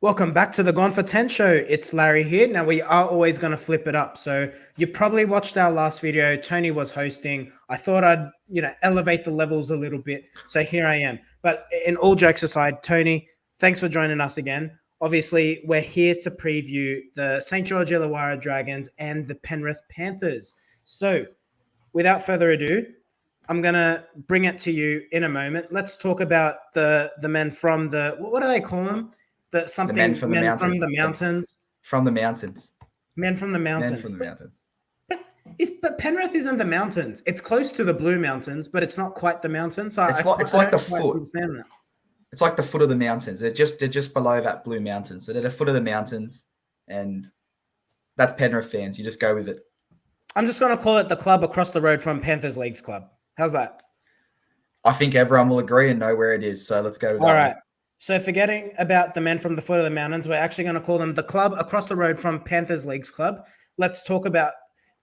Welcome back to the Gone for 10 show. It's Larry here. Now, we are always going to flip it up. So you probably watched our last video. Tony was hosting. I thought I'd, elevate the levels a little bit. So here I am. But in all jokes aside, Tony, thanks for joining us again. Obviously, we're here to preview the St George Illawarra Dragons and the Penrith Panthers. So without further ado, I'm going to bring it to you in a moment. Let's talk about the men from the, what do they call them? The men from the mountains. From the mountains. From the mountains. Men from the mountains. Men from the mountains. But Penrith isn't the mountains. It's close to the Blue Mountains, but it's not quite the mountains. So it's like the foot. It's like the foot of the mountains. They're just below that Blue Mountains. So they're the foot of the mountains, and that's Penrith fans. You just go with it. I'm just going to call it the club across the road from Panthers Leagues Club. How's that? I think everyone will agree and know where it is. So let's go with that. All right. So forgetting about the men from the foot of the mountains, we're actually going to call them the club across the road from Panthers Leagues Club. Let's talk about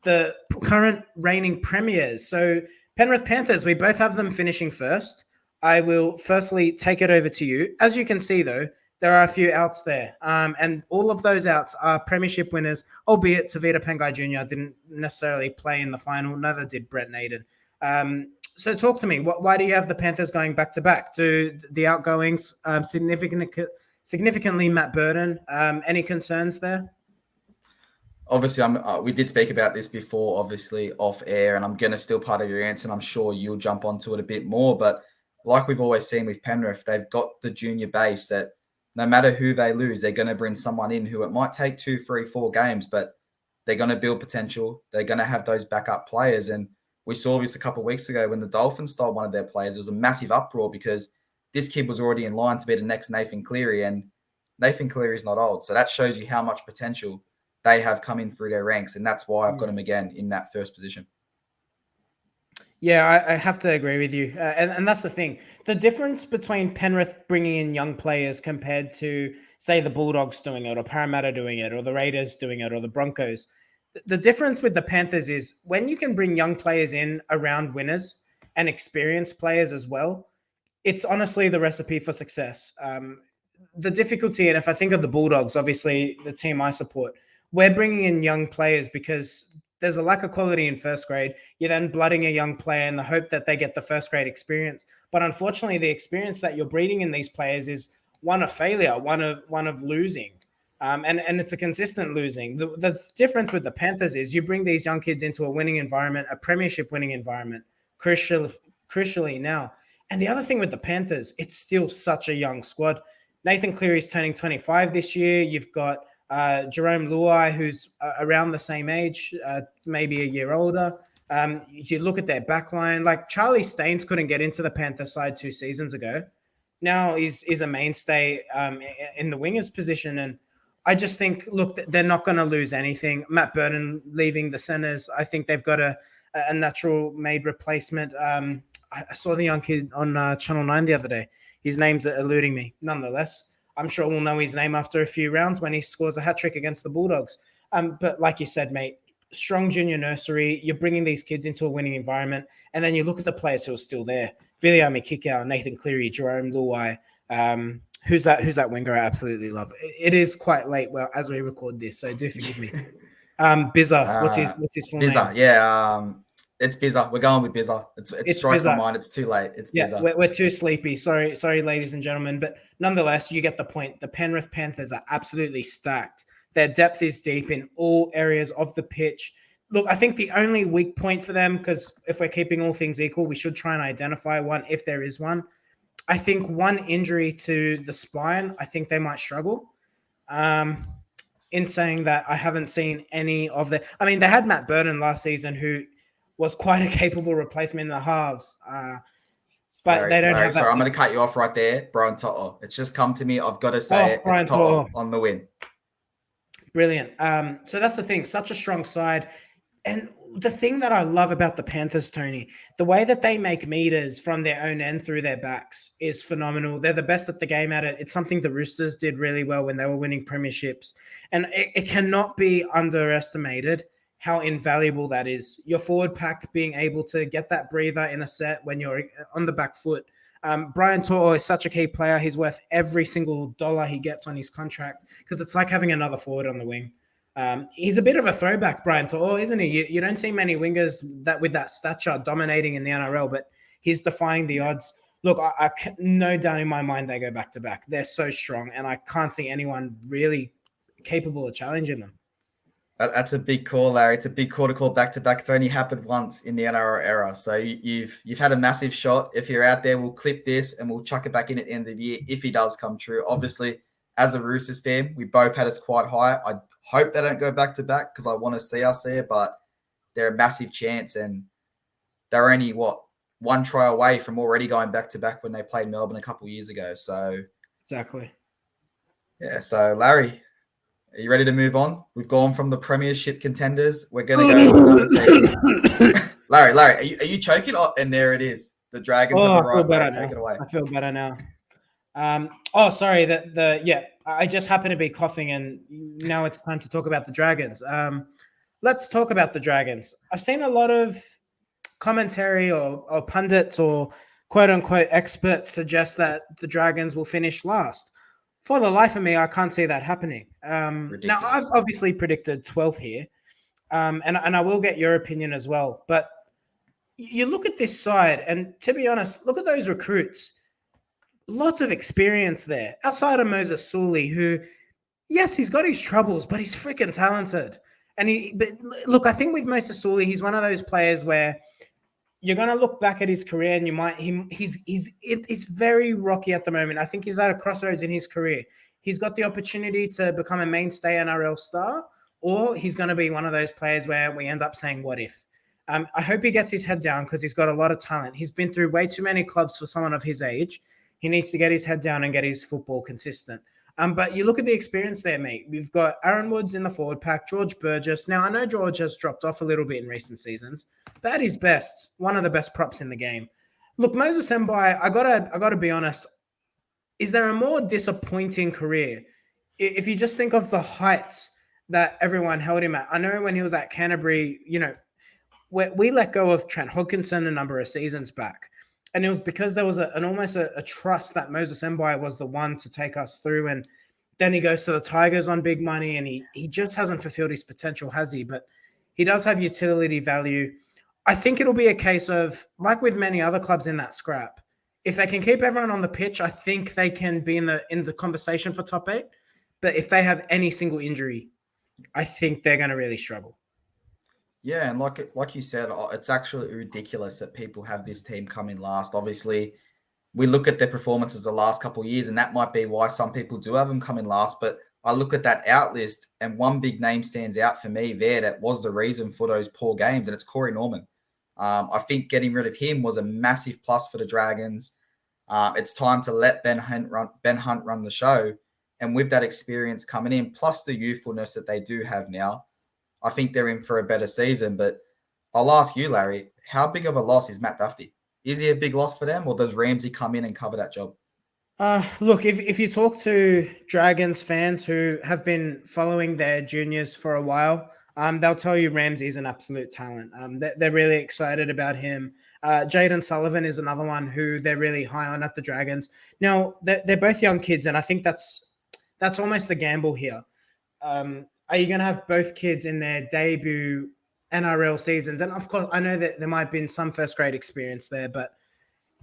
the current reigning premiers. So Penrith Panthers, we both have them finishing first. I will firstly take it over to you. As you can see, though, there are a few outs there. And all of those outs are premiership winners, albeit Tavita Pangai Jr. didn't necessarily play in the final. Neither did Brett Naden. So talk to me. Why do you have the Panthers going back-to-back? Do the outgoings significantly Matt Burton? Any concerns there? Obviously, we did speak about this before, obviously, off air, and I'm going to steal part of your answer, and I'm sure you'll jump onto it a bit more. But like we've always seen with Penrith, they've got the junior base that no matter who they lose, they're going to bring someone in who it might take 2, 3, 4 games, but they're going to build potential. They're going to have those backup players, and we saw this a couple of weeks ago when the Dolphins stole one of their players. There was a massive uproar because this kid was already in line to be the next Nathan Cleary, and Nathan Cleary is not old. So that shows you how much potential they have come in through their ranks, and that's why I've got him again in that first position. Yeah, I have to agree with you. And that's the thing. The difference between Penrith bringing in young players compared to, say, the Bulldogs doing it, or Parramatta doing it, or the Raiders doing it, or the Broncos, the difference with the Panthers is when you can bring young players in around winners and experienced players as well, it's honestly the recipe for success. The difficulty, and if I think of the Bulldogs, obviously the team I support, we're bringing in young players because there's a lack of quality in first grade. You're then blooding a young player in the hope that they get the first grade experience. But unfortunately, the experience that you're breeding in these players is one of failure, one of losing. And it's a consistent losing. The difference with the Panthers is you bring these young kids into a winning environment, a premiership winning environment, crucially now. And the other thing with the Panthers, it's still such a young squad. Nathan Cleary is turning 25 this year. You've got Jerome Luai, who's around the same age, maybe a year older. You look at their backline, like Charlie Staines couldn't get into the Panther side 2 seasons ago. Now he's a mainstay in the wingers position, and I just think, look, they're not going to lose anything. Matt Burton leaving the centers, I think they've got a natural-made replacement. I saw the young kid on Channel 9 the other day. His name's eluding me. Nonetheless, I'm sure we'll know his name after a few rounds when he scores a hat-trick against the Bulldogs. But like you said, mate, strong junior nursery. You're bringing these kids into a winning environment, and then you look at the players who are still there. Viliami Kikau, Nathan Cleary, Jerome Luai. Who's that winger I absolutely love? It is quite late, well, as we record this, so do forgive me. Bizza, what's his full name? Bizza, yeah. It's Bizza. We're going with Bizza. It's strike my mind. It's too late. It's Bizza. Yeah, we're too sleepy. Sorry, ladies and gentlemen. But nonetheless, you get the point. The Penrith Panthers are absolutely stacked. Their depth is deep in all areas of the pitch. Look, I think the only weak point for them, because if we're keeping all things equal, we should try and identify one if there is one. I think one injury to the spine, I think they might struggle. In saying that, I haven't seen any of the... I mean, they had Matt Burton last season, who was quite a capable replacement in the halves. But they don't have that... Sorry, I'm going to cut you off right there. Brian Toto. It's just come to me. I've got to say it. It's Toto on the win. Brilliant. So that's the thing. Such a strong side. And the thing that I love about the Panthers, Tony, the way that they make meters from their own end through their backs is phenomenal. They're the best at the game at it. It's something the Roosters did really well when they were winning premierships. And it cannot be underestimated how invaluable that is. Your forward pack being able to get that breather in a set when you're on the back foot. Brian To'o is such a key player. He's worth every single dollar he gets on his contract because it's like having another forward on the wing. He's a bit of a throwback, Brian To'o, isn't he? You don't see many wingers that with that stature dominating in the NRL, but he's defying the odds. Look, no doubt in my mind they go back to back. They're so strong, and I can't see anyone really capable of challenging them. That's a big call, Larry. It's a big call to call back to back. It's only happened once in the NRL era, so you've had a massive shot. If you're out there, we'll clip this and we'll chuck it back in at the end of the year if he does come true. Obviously, as a Roosters fan, we both had us quite high. I hope they don't go back to back because I want to see us there, but they're a massive chance, and they're only one try away from already going back to back when they played Melbourne a couple of years ago. So exactly, yeah. So Larry, are you ready to move on? We've gone from the premiership contenders. We're going to go to another team. Larry, are you choking? Oh, and there it is. The Dragons have arrived. Take it away. I feel better now. Sorry. I just happen to be coughing, and now it's time to talk about the Dragons. Let's talk about the Dragons. I've seen a lot of commentary or pundits or quote unquote experts suggest that the Dragons will finish last. For the life of me, I can't see that happening. Now, I've obviously predicted 12th here, and I will get your opinion as well. But you look at this side, and to be honest, look at those recruits. Lots of experience there. Outside of Moses Suli, who, yes, he's got his troubles, but he's freaking talented. But look, I think with Moses Suli, he's one of those players where you're going to look back at his career and he's very rocky at the moment. I think he's at a crossroads in his career. He's got the opportunity to become a mainstay NRL star, or he's going to be one of those players where we end up saying, what if? I hope he gets his head down because he's got a lot of talent. He's been through way too many clubs for someone of his age. He needs to get his head down and get his football consistent. But you look at the experience there, mate. We've got Aaron Woods in the forward pack, George Burgess. Now, I know George has dropped off a little bit in recent seasons, but at his best, one of the best props in the game. Look, Moses Mbai, I gotta be honest. Is there a more disappointing career? If you just think of the heights that everyone held him at. I know when he was at Canterbury, we let go of Trent Hodkinson a number of seasons back. And it was because there was almost a trust that Moses Mbai was the one to take us through. And then he goes to the Tigers on big money, and he just hasn't fulfilled his potential, has he? But he does have utility value. I think it'll be a case of, like with many other clubs in that scrap, if they can keep everyone on the pitch, I think they can be in the conversation for top 8. But if they have any single injury, I think they're going to really struggle. Yeah, and like you said, it's actually ridiculous that people have this team come in last. Obviously, we look at their performances the last couple of years, and that might be why some people do have them come in last. But I look at that out list, and one big name stands out for me there that was the reason for those poor games, and it's Corey Norman. I think getting rid of him was a massive plus for the Dragons. It's time to let Ben Hunt run the show. And with that experience coming in, plus the youthfulness that they do have now, I think they're in for a better season. But I'll ask you, Larry, how big of a loss is Matt Duffy? Is he a big loss for them, or does Ramsey come in and cover that job? Look, if you talk to Dragons fans who have been following their juniors for a while, they'll tell you Ramsey's an absolute talent. They're really excited about him. Jaden Sullivan is another one who they're really high on at the Dragons. Now, they're both young kids, and I think that's almost the gamble here. Are you going to have both kids in their debut NRL seasons? And of course, I know that there might have been some first grade experience there, but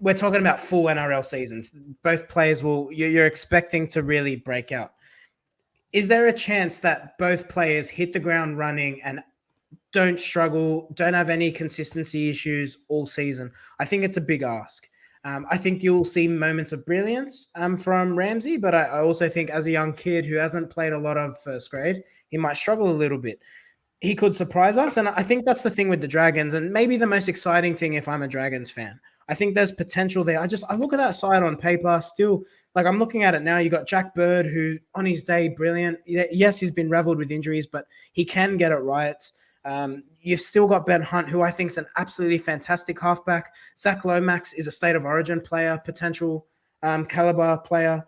we're talking about full NRL seasons. Both players you're expecting to really break out. Is there a chance that both players hit the ground running and don't struggle, don't have any consistency issues all season? I think it's a big ask. I think you'll see moments of brilliance from Ramsey, but I also think as a young kid who hasn't played a lot of first grade, he might struggle a little bit. He could surprise us, and I think that's the thing with the Dragons, and maybe the most exciting thing if I'm a Dragons fan. I think there's potential there. I look at that side on paper still, like I'm looking at it now. You got Jack Bird, who on his day, brilliant. Yes, he's been raveled with injuries, but he can get it right. You've still got Ben Hunt, who I think is an absolutely fantastic halfback. Zach Lomax is a state of origin player, potential caliber player.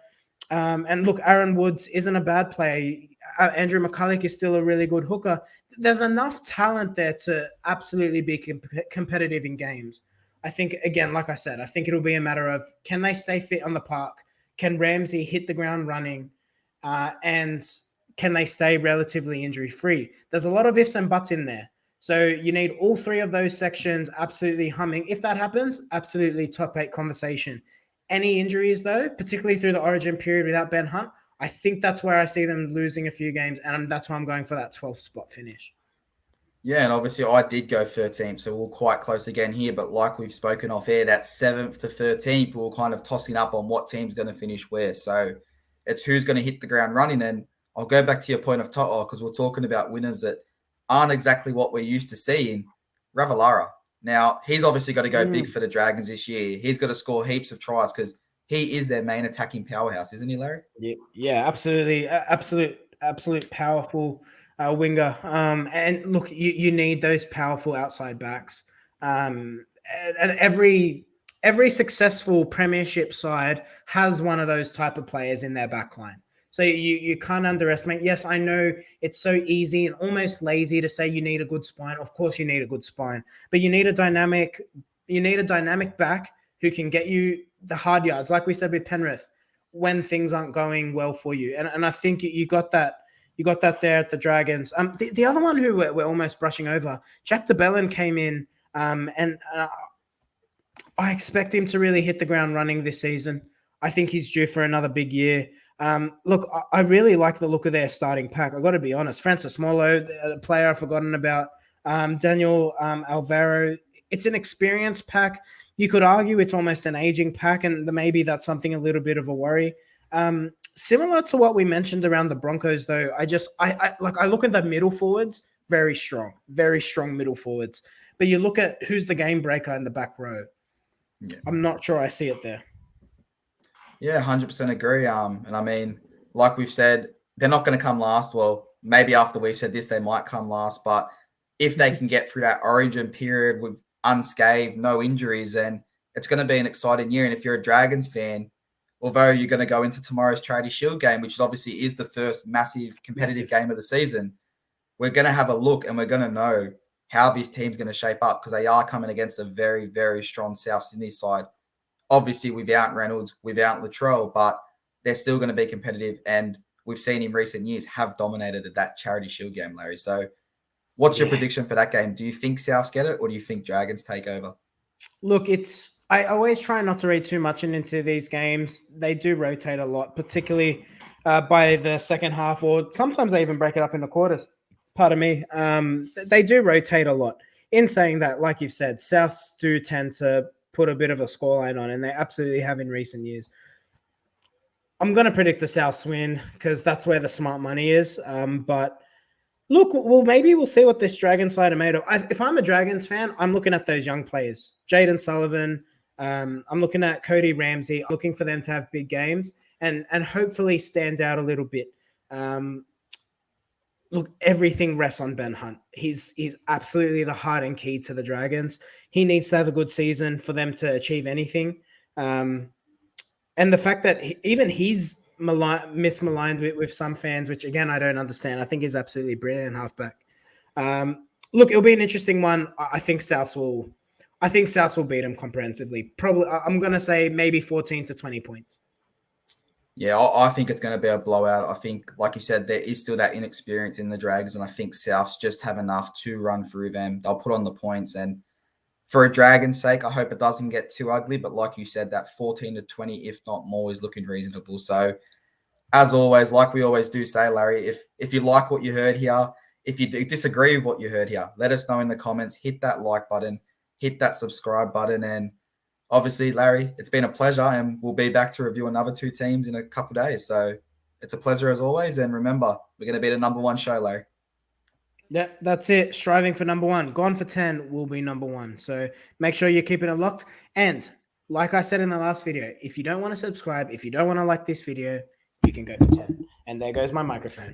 And look, Aaron Woods isn't a bad player. Andrew McCulloch is still a really good hooker. There's enough talent there to absolutely be competitive in games. I think, again, like I said, I think it'll be a matter of, can they stay fit on the park? Can Ramsey hit the ground running? And can they stay relatively injury free? There's a lot of ifs and buts in there. So you need all three of those sections absolutely humming. If that happens, absolutely top 8 conversation. Any injuries, though, particularly through the origin period without Ben Hunt, I think that's where I see them losing a few games, and that's why I'm going for that 12th spot finish. Yeah, and obviously I did go 13th, so we're quite close again here. But like we've spoken off air, that 7th to 13th, we're kind of tossing up on what team's going to finish where. So it's who's going to hit the ground running. And I'll go back to your point of Toto, because we're talking about winners that aren't exactly what we're used to seeing. Ravalawa. Now, he's obviously got to go big for the Dragons this year. He's got to score heaps of tries because he is their main attacking powerhouse, isn't he, Larry? Yeah, absolutely. Absolute powerful winger. And look, you need those powerful outside backs. And every successful premiership side has one of those type of players in their backline. So you can't underestimate. Yes, I know it's so easy and almost lazy to say you need a good spine. Of course you need a good spine, but you need a dynamic back who can get you the hard yards, like we said with Penrith, when things aren't going well for you. And I think you got that. You got that there at the Dragons. The other one who we're almost brushing over, Jack DeBellin came in, and I expect him to really hit the ground running this season. I think he's due for another big year. Look, I really like the look of their starting pack. I've got to be honest. Francis Molo, a player I've forgotten about, Daniel Alvaro. It's an experienced pack. You could argue it's almost an aging pack, and maybe that's something a little bit of a worry. Similar to what we mentioned around the Broncos, though, I look at the middle forwards, very strong middle forwards. But you look at who's the game breaker in the back row. Yeah. I'm not sure I see it there. Yeah, 100% agree. And I mean, like we've said, they're not going to come last. Well, maybe after we've said this, they might come last. But if they can get through that origin period with unscathed, no injuries, then it's going to be an exciting year. And if you're a Dragons fan, although you're going to go into tomorrow's Charity Shield game, which obviously is the first massive competitive game of the season, we're going to have a look and we're going to know how this team's going to shape up, because they are coming against a very, very strong South Sydney side. Obviously, without Reynolds, without Latrell, but they're still going to be competitive. And we've seen in recent years have dominated at that Charity Shield game, Larry. So what's your prediction for that game? Do you think Souths get it, or do you think Dragons take over? Look, I always try not to read too much into these games. They do rotate a lot, particularly by the second half, or sometimes they even break it up into quarters. Pardon me. They do rotate a lot. In saying that, like you've said, Souths do tend to put a bit of a scoreline on, and they absolutely have in recent years. I'm going to predict a Souths win because that's where the smart money is. But look, maybe we'll see what this Dragons side are made of. If I'm a Dragons fan, I'm looking at those young players. Jaden Sullivan, I'm looking at Cody Ramsey, looking for them to have big games and hopefully stand out a little bit. Look, everything rests on Ben Hunt. He's absolutely the heart and key to the Dragons. He needs to have a good season for them to achieve anything. And the fact that even he's mismaligned with some fans, which again, I don't understand. I think he's absolutely brilliant halfback. Look, it'll be an interesting one. I think Souths will beat them comprehensively. Probably, I'm going to say maybe 14 to 20 points. Yeah, I think it's going to be a blowout. I think, like you said, there is still that inexperience in the Dragons, and I think Souths just have enough to run through them. They'll put on the points, and for a Dragons' sake, I hope it doesn't get too ugly. But like you said, that 14 to 20, if not more, is looking reasonable. So, as always, like we always do say, Larry, if you like what you heard here, if you disagree with what you heard here, let us know in the comments. Hit that like button, hit that subscribe button, and obviously, Larry, it's been a pleasure, and we'll be back to review another 2 teams in a couple of days. So it's a pleasure as always. And remember, we're going to be the number 1 show, Larry. Yeah, that's it. Striving for number 1. Gone for 10 will be number 1. So make sure you're keeping it locked. And like I said in the last video, if you don't want to subscribe, if you don't want to like this video, you can go for 10. And there goes my microphone.